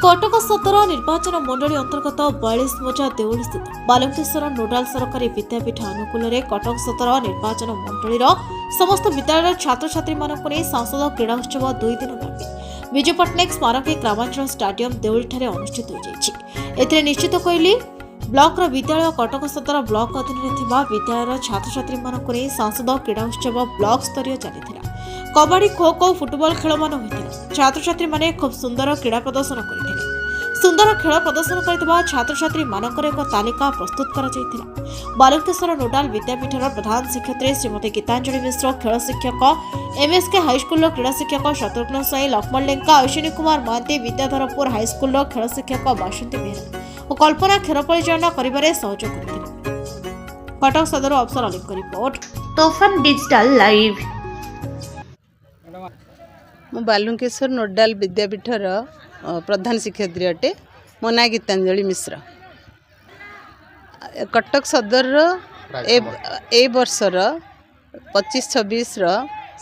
कटक सदर निर्वाचन मंडली अंतर्गत 42 मोजा देउली स्थित बालुंकेश्वर नोडाल सरकारी विद्यापीठ अनुकूल कटक सदर निर्वाचन मंडलीर समस्त विद्यालय छात्र छात्री मानक नहीं सांसद क्रीड़ा उत्सव 2 दिन व्यापी विजु पट्टनायक स्मारकी ग्रामांचल स्टाडियम देउली अनुष्ठित हो निश्चित कहली ब्लॉक विद्यालय कटक सदर ब्लॉक अधीन विद्यालय छात्र छात्री मानक नहीं सांसद क्रीड़ा उत्सव ब्लॉक स्तरीय चली कबड्डी खो खो फुटबॉल खेल मान होता छात्र छात्री माने खूब सुंदर क्रीड़ा प्रदर्शन करते सुंदर खेल प्रदर्शन करथिबा छात्र छात्री मानकर एक तालिका प्रस्तुत करा जायथिला। बालुकेश्वर नोडाल विद्यापीठर प्रधान शिक्षयित्री श्रीमती गीतांजलि मिश्र खेल शिक्षक एमएसके हाईस्कूल क्रीड़ा शिक्षक शत्रुघ्न साई लक्ष्मण लेंका अश्विनी कुमार महांती विद्याधरपुर हाईस्कूल खेल शिक्षक बासंती बेहरा और कल्पना खेल परिचालना करिबारे सहयोग करथिले। कटक सदर अफसर अलीक रिपोर्ट तोफान डिजिटल लाइव। मु बालुकेश्वर नोडाल विद्यापीठर प्रधान शिक्षयित्री अटे मो ना गीतांजलि मिश्र। कटक सदर ए वर्षर 25-26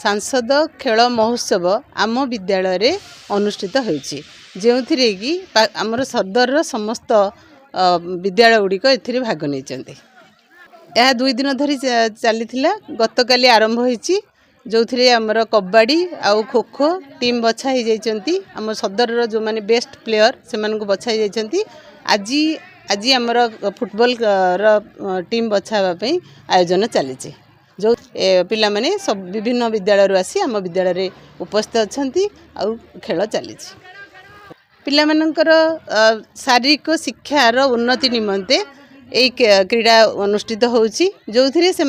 सांसद खेल महोत्सव आम विद्यालय रे अनुष्ठित होइछि जेउथिरे कि आमर सदर समस्त विद्यालय गुड़िक एथिरे भाग नैचंती। यह 2 दिन धरी चलीथिला गतकाली आरंभ होइछि जो थे आमर कबड्डी आउ खो खो टीम बछा हो जाती आम सदर जो माने बेस्ट प्लेयर से बछा जाती आज आज आमर फुटबॉल टीम बछावाई आयोजन चली जो पिला माने सब विभिन्न विद्यालय आसी आम विद्यालय उपस्थित अच्छा खेल चली पिला मानकर शारीरिक शिक्षार उन्नति निमंते एक क्रीड़ा अनुष्ठित होउछि जो थे से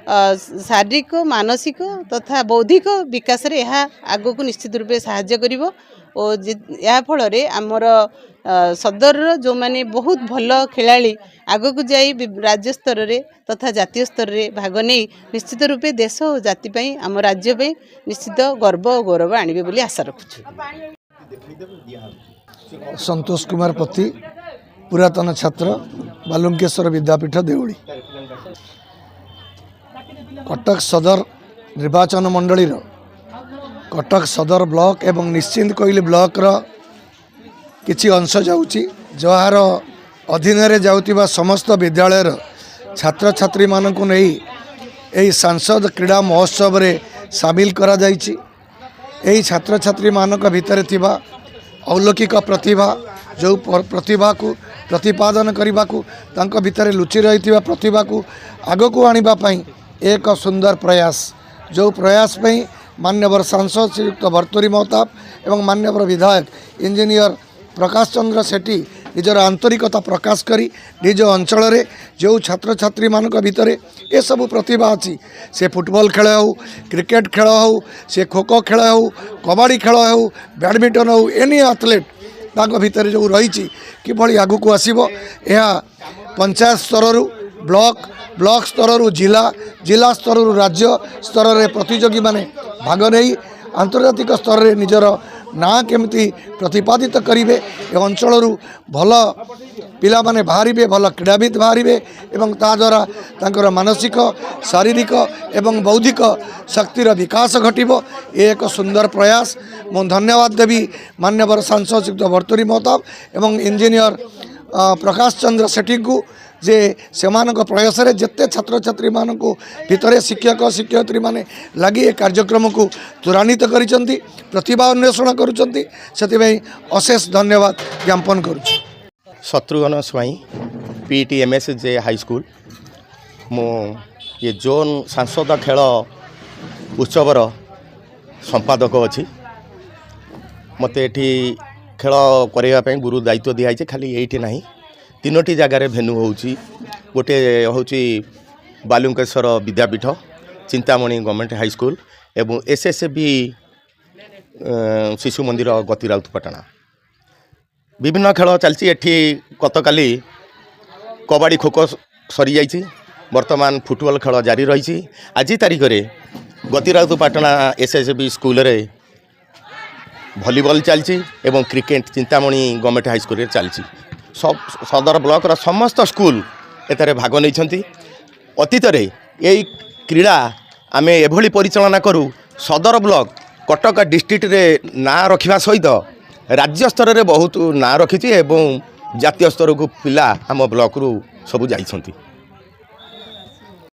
शारीरिक मानसिक तथा बौद्धिक विकास रे यह आग को निश्चित रूपे साहाय्य करिवो और या फल आमर सदर जो माने बहुत भल खिलाड़ी आग को जाई राज्य स्तर रे तथा जातीय स्तर रे भाग नहीं निश्चित रूपे देश और जाति पई आम राज्य पई निश्चित गर्व और गौरव आनिबे बोली आशा रखुछु। संतोष कुमार पति पुरातन छात्र बालुकेश्वर विद्यापीठ देउली। कटक सदर निर्वाचन मंडली कटक सदर ब्लॉक एवं निश्चिंत कोइली ब्लॉक किछि अंश जाउची जहार अधीन रे जाउतिबा समस्त विद्यालय छात्र छात्री मानकु नै एही सांसद क्रीड़ा महोत्सव रे शामिल करा जाइछि। एही छात्र छात्री मानक भितर थिबा अलौकिक प्रतिभा जो प्रतिभा को प्रतिपादन करने को तांको भितर लुचि रही प्रतिभा को आगक आनिबा पई एक सुंदर प्रयास जो प्रयास पई मान्यवर सांसद श्रीयुक्त भर्तृहरि महताब एवं मान्यवर विधायक इंजीनियर प्रकाश चंद्र सेठी निजर आंतरिकता प्रकाश करी निज अंचल रे जो छात्र छात्री मानक भितर ए सब प्रतिभा अच्छी से फुटबॉल खेल हो क्रिकेट खेल हो से खो खो खेल हो कबड्डी खेल हो बैडमिंटन हो एनी एथलेट तांको भितर जो रही किभली आगु को आसीबो यह पंचायत स्तर ब्लॉक स्तर जिला स्तर राज्य स्तर रे प्रतियोगी माने भाग नहीं आंतर्जातिक स्तर रे निजर ना केमती प्रतिपादित करिवे ए अंचल भल पिला माने बाहरिबे भल क्रीड़ाविद बाहरिबे एवं ता द्वारा तांकर मानसिक शारीरिक एवं बौद्धिक शक्तिर विकास घटिबो एक सुंदर प्रयास। मु धन्यवाद देवी मान्यवर सांसद श्रीयुक्त भर्तृहरि महताब एवं इंजीनियर प्रकाश चंद्र सेठी को जे सेमानक प्रयास रे जत्ते छात्र छात्री मानक भितर शिक्षक शिक्षयित्री माने लगी ए कार्यक्रम को त्वरान्वित करिसंती प्रतिभा अन्वेषण करुचंती सेतिबई अशेष धन्यवाद ज्ञापन करुछु। शत्रुघ्न स्वाई पीटीएमएस जे हाई स्कूल मो ये जोन सांसद खेल उत्सवर संपादक अच्छी मत ये खेल करने गुरु दायित्व दिखाई खाली ये ना 3टी जगार भेन्यू होची गोटे होची बालुकेश्वर विद्यापीठ चिंतामणि गवर्नमेंट हाई स्कूल एवं एसएसबी शिशु मंदिर गतिराउतपाटना विभिन्न खेल चलती एठी गतकाली कबड्डी खो खो सरी जाइए वर्तमान फुटबॉल खेल जारी रही आज तारीख में गतिराउतपाटना एसएसबी स्कूल रे भलीबॉल चलती एवं cricket Chintamani government high school चलती सब सदर ब्लॉक समस्त स्कूल एतारे भाग नहीं अतीत यही क्रीड़ा आमे एभली परिचालना करूँ सदर ब्लॉक कटक डिस्ट्रिक्ट रे ना रखा सहित राज्य स्तर में बहुत ना रखी एवं जातीय स्तर को पिला आम ब्लॉक रू सब जाइछंती।